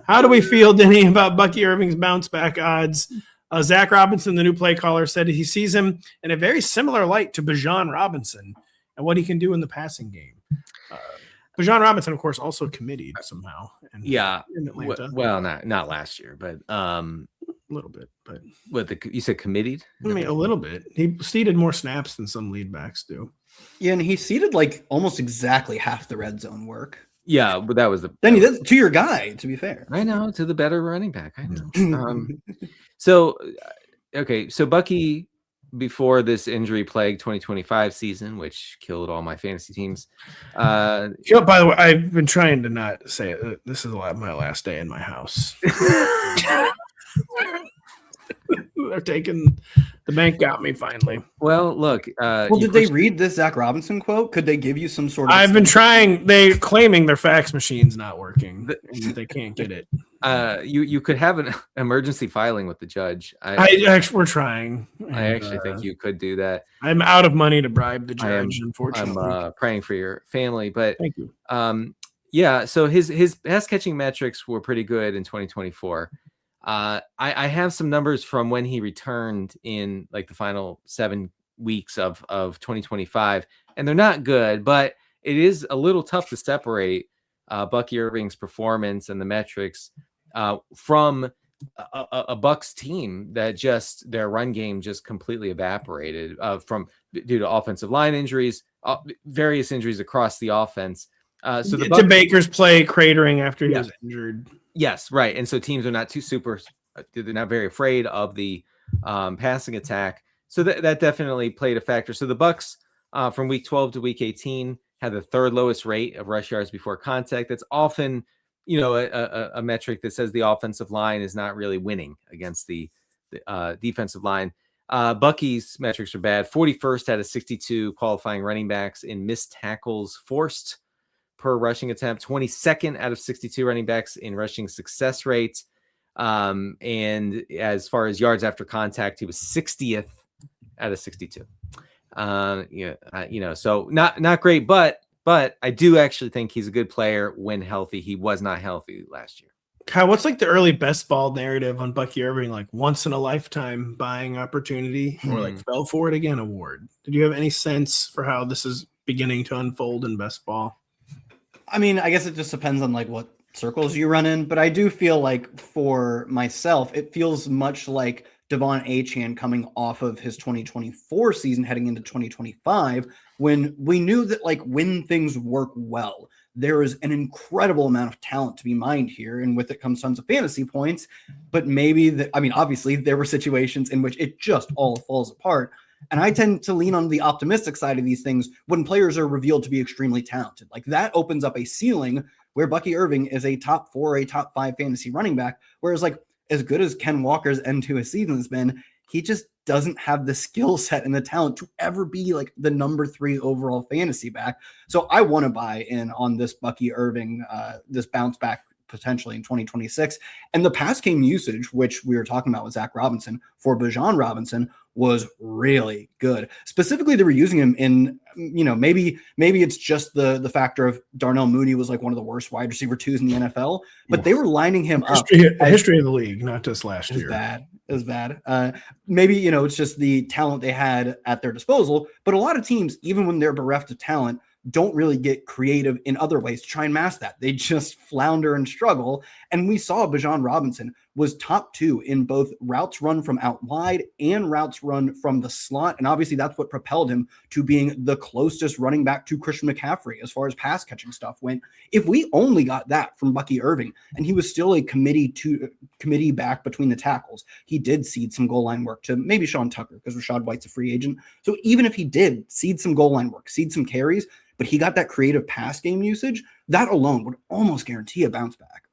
How do we feel, Denny, about Bucky Irving's bounce back odds? Zac Robinson, the new play caller, said he sees him in a very similar light to Bijan Robinson and what he can do in the passing game. Bijan Robinson, of course, also committed somehow. In Atlanta. Well, not last year, but a little bit. But you said committed? I mean, a little bit. He ceded more snaps than some lead backs do. Yeah, and he ceded like almost exactly half the red zone work. Yeah, but that was Denny, that's to your guy, to be fair. I know, to the better running back. I know. So Bucky, before this injury-plagued 2025 season, which killed all my fantasy teams. By the way, I've been trying to not say it. This is my last day in my house. They're taking the bank. Got me finally. Well, look. Did they read this Zac Robinson quote? Could they give you some sort of? I've been trying. They're claiming their fax machine's not working. They can't get it. You could have an emergency filing with the judge. We're trying. I actually think you could do that. I'm out of money to bribe the judge. Unfortunately, I'm praying for your family, but thank you. Yeah. So his pass catching metrics were pretty good in 2024. I have some numbers from when he returned in like the final 7 weeks of 2025, and they're not good, but it is a little tough to separate Bucky Irving's performance and the metrics from a Bucs team that just their run game just completely evaporated due to offensive line injuries, various injuries across the offense. So the Baker's play cratering after he was injured. Yes, right. And so teams are not they're not very afraid of the passing attack. So that definitely played a factor. So the Bucs from week 12 to week 18 had the third lowest rate of rush yards before contact. That's often, a metric that says the offensive line is not really winning against the defensive line. Bucky's metrics are bad. 41st out of 62 qualifying running backs in missed tackles forced per rushing attempt, 22nd out of 62 running backs in rushing success rates. And as far as yards after contact, he was 60th out of 62. So not great, but I do actually think he's a good player when healthy. He was not healthy last year. Kyle, what's like the early best ball narrative on Bucky Irving, like once in a lifetime buying opportunity or like fell for it again award? Did you have any sense for how this is beginning to unfold in best ball? I mean, I guess it just depends on like what circles you run in, but I do feel like for myself, it feels much like Devon Achane coming off of his 2024 season heading into 2025, when we knew that like when things work well, there is an incredible amount of talent to be mined here. And with it comes tons of fantasy points, but obviously there were situations in which it just all falls apart. And I tend to lean on the optimistic side of these things when players are revealed to be extremely talented. Like that opens up a ceiling where Bucky Irving is a top 4, a top 5 fantasy running back. Whereas like as good as Ken Walker's end to his season has been, he just doesn't have the skill set and the talent to ever be like the number 3 overall fantasy back. So I want to buy in on this Bucky Irving, this bounce back potentially in 2026. And the pass game usage, which we were talking about with Zac Robinson for Bijan Robinson, was really good. Specifically, they were using him in, maybe it's just the factor of Darnell Mooney was like one of the worst wide receiver 2s in the NFL, but they were lining him up. History of the league, not just last year. It was bad. Maybe, it's just the talent they had at their disposal, but a lot of teams, even when they're bereft of talent, don't really get creative in other ways to try and mask that. They just flounder and struggle. And we saw Bijan Robinson was top 2 in both routes run from out wide and routes run from the slot. And obviously that's what propelled him to being the closest running back to Christian McCaffrey as far as pass catching stuff went. If we only got that from Bucky Irving, and he was still a committee back between the tackles, he did cede some goal line work to maybe Sean Tucker because Rashad White's a free agent. So even if he did cede some goal line work, cede some carries, but he got that creative pass game usage, that alone would almost guarantee a bounce back.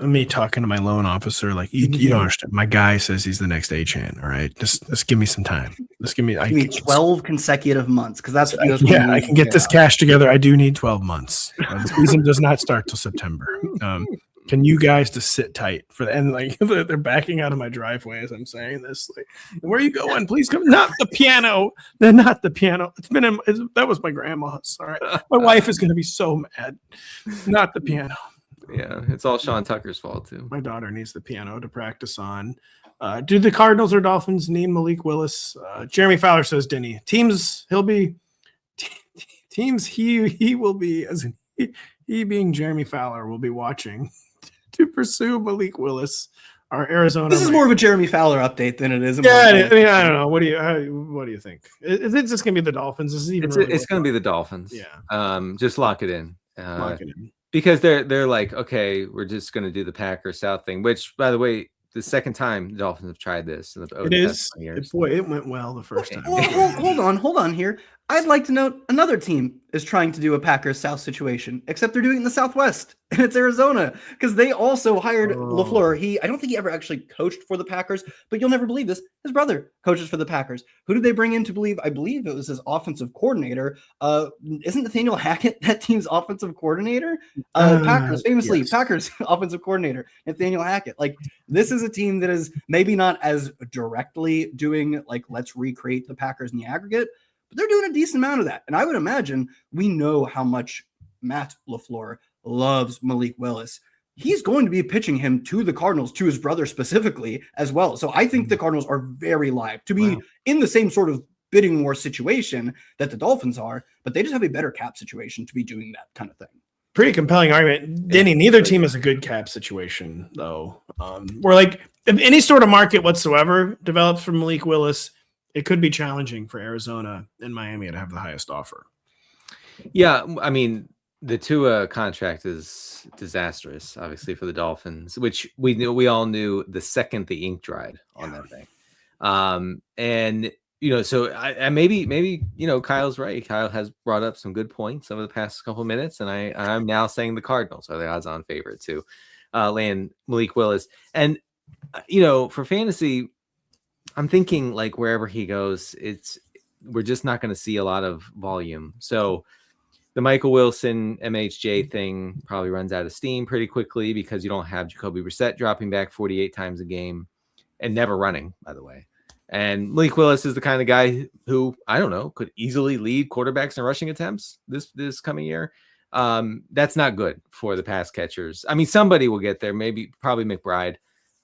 me talking to my loan officer, like you don't understand. My guy says he's the next Achan. All right, just give me some time. Just give me. You need 12 consecutive months because that's what I can get this cash together. I do need 12 months. The season does not start till September. Can you guys just sit tight for the end? Like they're backing out of my driveway as I'm saying this. Like, where are you going? Please come. Not the piano. They're not the piano. That was my grandma's. All right, my wife is going to be so mad. Not the piano. Yeah, it's all Sean Tucker's fault too. My daughter needs the piano to practice on. Do the Cardinals or Dolphins need Malik Willis? Jeremy Fowler says Denny. Teams he will be as in he being Jeremy Fowler will be watching to pursue Malik Willis. Our Arizona. This is more of a Jeremy Fowler update than it is. I don't know. What do you think? Is it just gonna be the Dolphins? It's gonna be the Dolphins. Yeah. Just lock it in. Lock it in. Because they're like, okay, we're just going to do the Packers South thing, which, by the way, the second time the Dolphins have tried this. It is. Boy, it went well the first time. Hold on here. I'd like to note another team is trying to do a Packers South situation, except they're doing it in the Southwest, and it's Arizona, because they also hired LaFleur. I don't think he ever actually coached for the Packers, but you'll never believe this. His brother coaches for the Packers. Who did they bring in to believe? I believe it was his offensive coordinator. Isn't Nathaniel Hackett that team's offensive coordinator? Packers, famously, yes. Packers offensive coordinator, Nathaniel Hackett. Like, this is a team that is maybe not as directly doing, like, let's recreate the Packers in the aggregate, but they're doing a decent amount of that. And I would imagine we know how much Matt LaFleur loves Malik Willis. He's going to be pitching him to the Cardinals, to his brother specifically as well. So I think the Cardinals are very live to be in the same sort of bidding war situation that the Dolphins are, but they just have a better cap situation to be doing that kind of thing. Pretty compelling argument. Denny, neither team has a good cap situation, though. We're like, if any sort of market whatsoever develops for Malik Willis, it could be challenging for Arizona and Miami to have the highest offer. Yeah, I mean, the Tua contract is disastrous, obviously, for the Dolphins, which we all knew the second the ink dried on that thing. And so I maybe Kyle's right. Kyle has brought up some good points over the past couple of minutes, and I'm now saying the Cardinals are the odds-on favorite to land Malik Willis. And for fantasy, I'm thinking like wherever he goes, we're just not going to see a lot of volume. So the Michael Wilson MHJ thing probably runs out of steam pretty quickly because you don't have Jacoby Brissett dropping back 48 times a game and never running, by the way. And Malik Willis is the kind of guy who, I don't know, could easily lead quarterbacks in rushing attempts this coming year. That's not good for the pass catchers. I mean, somebody will get there, probably McBride.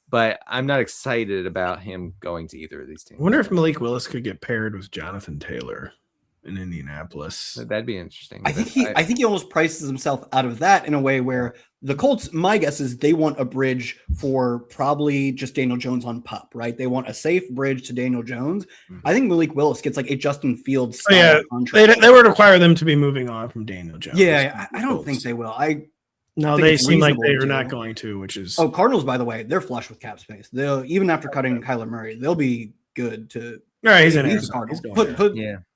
But I'm not excited about him going to either of these teams. I wonder if Malik Willis could get paired with Jonathan Taylor in Indianapolis. That'd be interesting. I think he almost prices himself out of that in a way where the Colts, my guess is they want a bridge for probably just Daniel Jones on PUP, right? They want a safe bridge to Daniel Jones. Mm-hmm. I think Malik Willis gets like a Justin Fields contract. They would require them to be moving on from Daniel Jones. Yeah, I don't think they will. No, they seem like they are not going to, which is... Oh, Cardinals, by the way, they're flush with cap space. They'll, even after cutting Kyler Murray, they'll be good to... All right, he's in Arizona.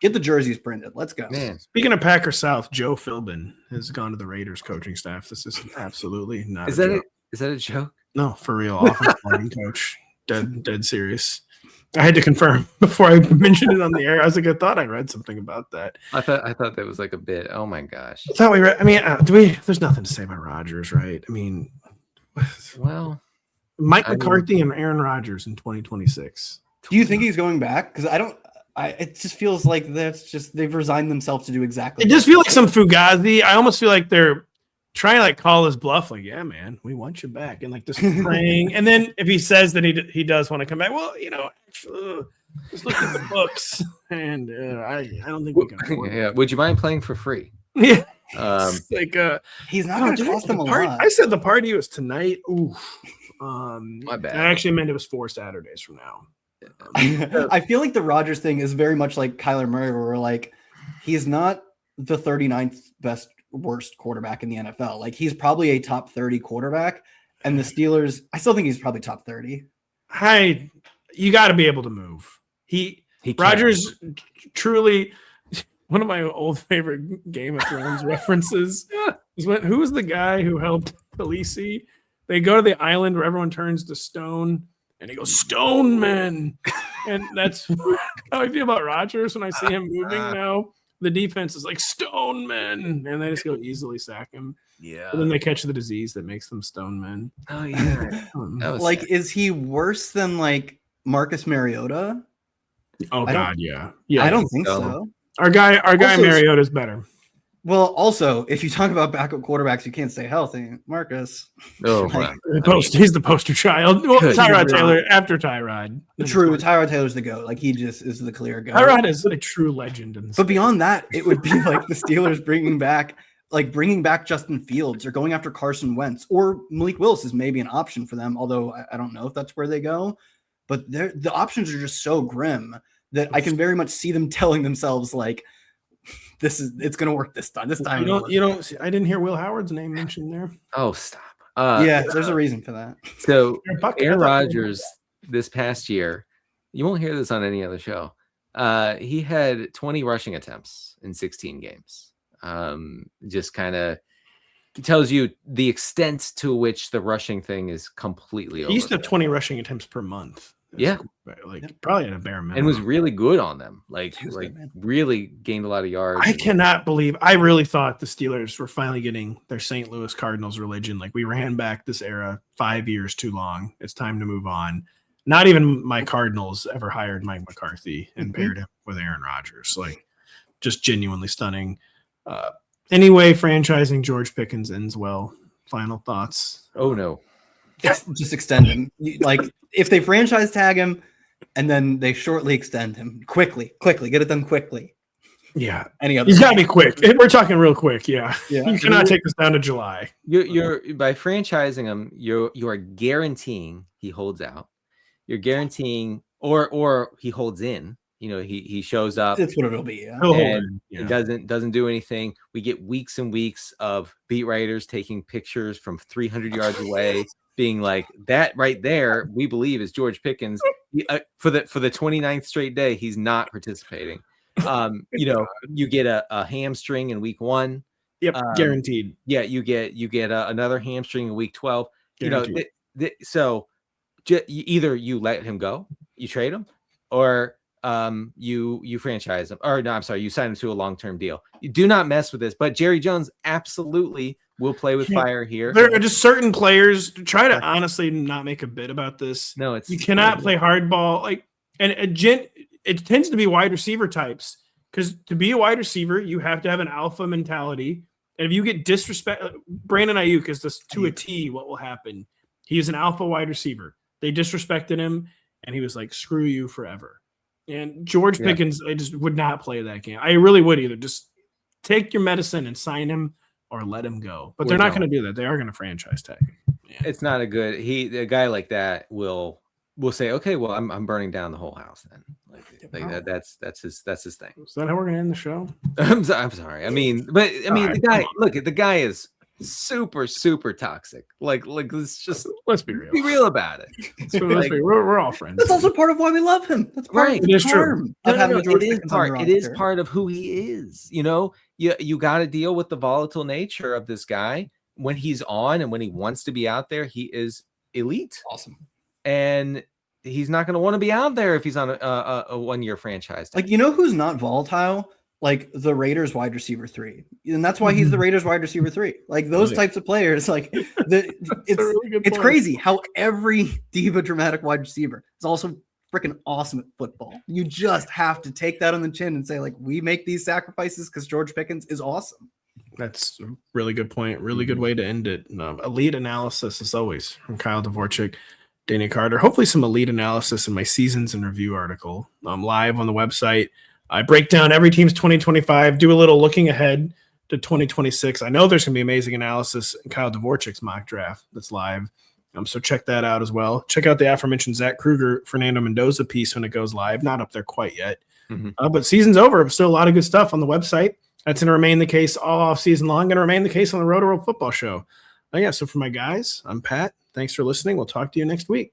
Get the jerseys printed. Let's go. Man. Speaking of Packers South, Joe Philbin has gone to the Raiders coaching staff. This is absolutely not a joke. Is that a joke? No, for real. Offensive line coach. Dead serious. I had to confirm before I mentioned it on the air. I was like, I thought I read something about that. I thought that was like a bit. Oh my gosh! I thought we read. I mean, there's nothing to say about Rodgers, right? I mean, well, Mike McCarthy and Aaron Rodgers in 2026. Do you think he's going back? Because it just feels like they've resigned themselves to do exactly. It just feels like some Fugazi. I almost feel like they're trying to like call his bluff, like, yeah, man, we want you back, and like this praying. And then if he says that he does want to come back, well, actually, just look at the books, and I don't think we can afford it. Yeah, would you mind playing for free? Yeah, he's not going to cost them a lot. I said the party was tonight. Ooh, my bad. I actually meant it was 4 Saturdays from now. I feel like the Rodgers thing is very much like Kyler Murray, where we're like, he's not the 39th worst quarterback in the NFL. Like, he's probably a top 30 quarterback, and the Steelers, I still think he's probably top 30. You got to be able to move. Rodgers truly, one of my old favorite Game of Thrones references is who was the guy who helped Khaleesi They go to the island where everyone turns to stone, and he goes, "Stone men," and that's how I feel about Rodgers when I see him moving now. The defense is like stone men, and they just go easily sack him. Yeah. But then they catch the disease that makes them stone men. Oh yeah. Like, sad. Is he worse than like Marcus Mariota? Oh God, yeah. I don't think so. Our guy Mariota is better. Well, also, if you talk about backup quarterbacks, you can't stay healthy. Marcus. Oh, like, he's the poster child. Well, Tyrod Taylor after Tyrod. True, Tyrod Taylor's the GOAT. Like, he just is the clear GOAT. Tyrod is a true legend. But beyond that, it would be like the Steelers bringing back Justin Fields or going after Carson Wentz, or Malik Willis is maybe an option for them. Although I don't know if that's where they go. But the options are just so grim that I can very much see them telling themselves like, it's going to work this time. I didn't hear Will Howard's name mentioned there. Oh, stop. There's a reason for that. So Aaron Rodgers this past year, you won't hear this on any other show. He had 20 rushing attempts in 16 games. Just kind of tells you the extent to which the rushing thing is completely over. He used to have 20 rushing attempts per month. Probably at a bare minimum. And was really good on them. Really gained a lot of yards. I cannot believe. I really thought the Steelers were finally getting their St. Louis Cardinals religion. Like, we ran back this era 5 years too long. It's time to move on. Not even my Cardinals ever hired Mike McCarthy and paired him with Aaron Rodgers. Like, just genuinely stunning. Anyway, franchising George Pickens ends well. Final thoughts? Oh no. Just extend him. Like, if they franchise tag him and then they shortly extend him quickly, get it done quickly. Yeah. He's got to be quick. We're talking real quick. Yeah. You cannot take this down to July. You're by franchising him, you are guaranteeing he holds out. You're guaranteeing or he holds in. He shows up. That's what it'll be. He doesn't do anything. We get weeks and weeks of beat writers taking pictures from 300 yards away, being like, that right there, we believe is George Pickens. For the 29th straight day, he's not participating. You get a hamstring in week 1. Yep, guaranteed. Yeah, you get another hamstring in week 12. Guaranteed. So either you let him go, you trade him, or you franchise him, or no, I'm sorry, you sign him to a long-term deal. You do not mess with this, but Jerry Jones absolutely will play with fire here. There are just certain players. Try to honestly not make a bit about this. No, you cannot play hardball. Like, and it tends to be wide receiver types, because to be a wide receiver, you have to have an alpha mentality. And if you get disrespect, Brandon Ayuk is this to a T. What will happen? He is an alpha wide receiver. They disrespected him, and he was like, "Screw you forever." And George Pickens, I just would not play that game. I really would either. Just take your medicine and sign him, or let him go. But they're not going to do that. They are going to franchise tag him. Yeah. It's not a guy like that will say, okay, well, I'm burning down the whole house then. That's his thing. Is that how we're going to end the show? I'm sorry. The guy is super, super toxic. Let's be real about it. We're all friends. That's also part of why we love him. That's part of the charm. It is part of who he is. You got to deal with the volatile nature of this guy. When he's on and when he wants to be out there, he is elite. Awesome. And he's not going to want to be out there if he's on a 1-year franchise tag. Like, who's not volatile? Like the Raiders wide receiver 3. And that's why he's the Raiders wide receiver 3. Like those types of players, like it's crazy how every diva dramatic wide receiver is also freaking awesome at football. You just have to take that on the chin and say, like, we make these sacrifices because George Pickens is awesome. That's a really good point. Really good way to end it. Elite analysis, as always, from Kyle Dvorchak, Danny Carter. Hopefully some elite analysis in my Seasons in Review article. I'm live on the website. I break down every team's 2025, do a little looking ahead to 2026. I know there's going to be amazing analysis in Kyle Dvorchak's mock draft that's live. So check that out as well. Check out the aforementioned Zach Kruger, Fernando Mendoza piece when it goes live. Not up there quite yet. But season's over. Still a lot of good stuff on the website. That's going to remain the case all off season long. Going to remain the case on the Rotoworld Football Show. So for my guys, I'm Pat. Thanks for listening. We'll talk to you next week.